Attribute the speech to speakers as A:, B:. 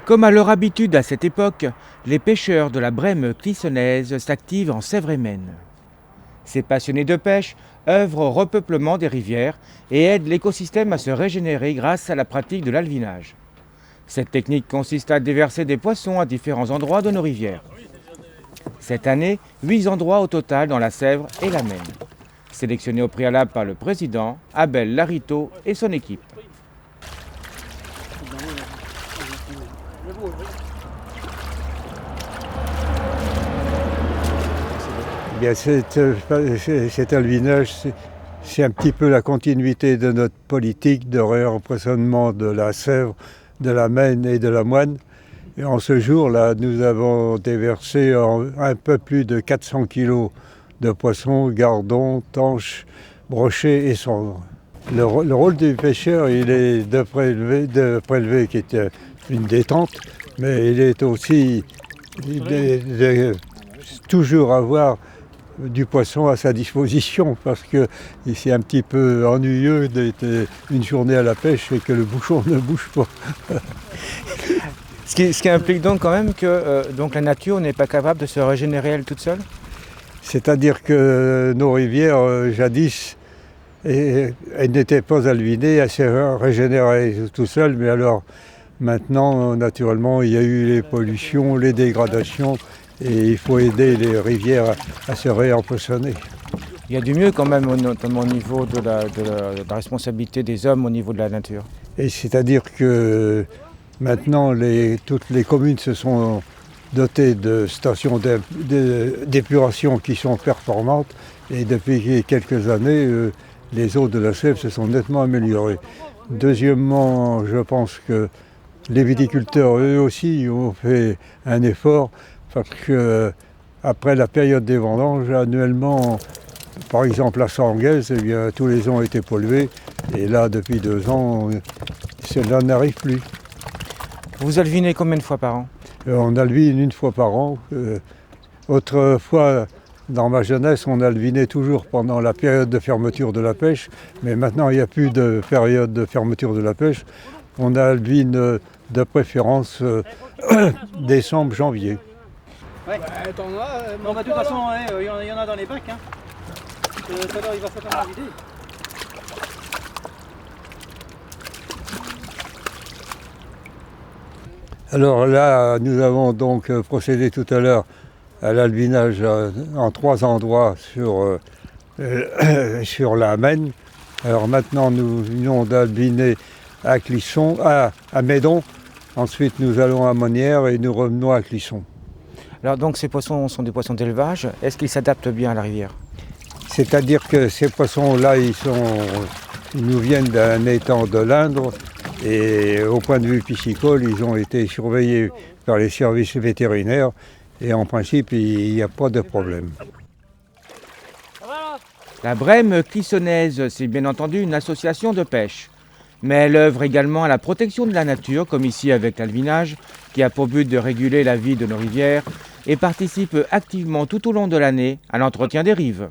A: Comme à leur habitude à cette époque, les pêcheurs de la Brème clissonnaise s'activent en Sèvre et Maine. Ces passionnés de pêche œuvrent au repeuplement des rivières et aident l'écosystème à se régénérer grâce à la pratique de l'alvinage. Cette technique consiste à déverser des poissons à différents endroits de nos rivières. Cette année, 8 endroits au total dans la Sèvre et la Maine. Sélectionnés au préalable par le président, Abel Larito et son équipe.
B: Eh bien, cet alvinage, c'est un petit peu la continuité de notre politique de réempoisonnement de la Sèvre, de la Maine et de la Moine. Et en ce jour-là, nous avons déversé un peu plus de 400 kilos de poissons, gardons, tanches, brochets et cendres. Le rôle du pêcheur, il est de prélever qui est une détente, mais il est aussi de toujours avoir du poisson à sa disposition, parce que c'est un petit peu ennuyeux d'être une journée à la pêche et que le bouchon ne bouge pas.
A: Ce qui implique donc quand même que la nature n'est pas capable de se régénérer elle toute seule.
B: C'est-à-dire que nos rivières, jadis, elles n'étaient pas alvinées, elles se régénéraient tout seules, mais alors maintenant, naturellement, il y a eu les pollutions, les dégradations, et il faut aider les rivières à se réempoisonner.
A: Il y a du mieux quand même, notamment au niveau de la responsabilité des hommes au niveau de la nature.
B: Et c'est-à-dire que maintenant, toutes les communes se sont dotées de stations d'épuration qui sont performantes, et depuis quelques années, les eaux de la Sèvre se sont nettement améliorées. Deuxièmement, je pense que les viticulteurs, eux aussi, ont fait un effort, parce qu'après la période des vendanges, annuellement, par exemple à Sanguaise, eh bien, tous les ans étaient pollués, et là, depuis 2 ans, cela n'arrive plus.
A: Vous alvinez combien de fois par an?
B: On alvine 1 fois par an. Autrefois, dans ma jeunesse, on alvinait toujours pendant la période de fermeture de la pêche, mais maintenant, il n'y a plus de période de fermeture de la pêche. On alvine de préférence décembre, janvier.
C: Ouais. Bon, de toute façon, il y en a dans les bacs. Hein. Il va certainement vider.
B: Alors là, nous avons donc procédé tout à l'heure à l'alvinage en 3 endroits sur la Maine. Alors maintenant, nous venons d'alviner à Clisson, à Médon. Ensuite, nous allons à Monnières et nous revenons à Clisson.
A: Alors donc ces poissons sont des poissons d'élevage. Est-ce qu'ils s'adaptent bien à la rivière?
B: C'est-à-dire que ces poissons-là, ils nous viennent d'un étang de l'Indre, et au point de vue piscicole, ils ont été surveillés par les services vétérinaires, et en principe, il n'y a pas de problème.
A: La Brème clissonnaise, c'est bien entendu une association de pêche. Mais elle œuvre également à la protection de la nature, comme ici avec l'alvinage, qui a pour but de réguler la vie de nos rivières, et participe activement tout au long de l'année à l'entretien des rives.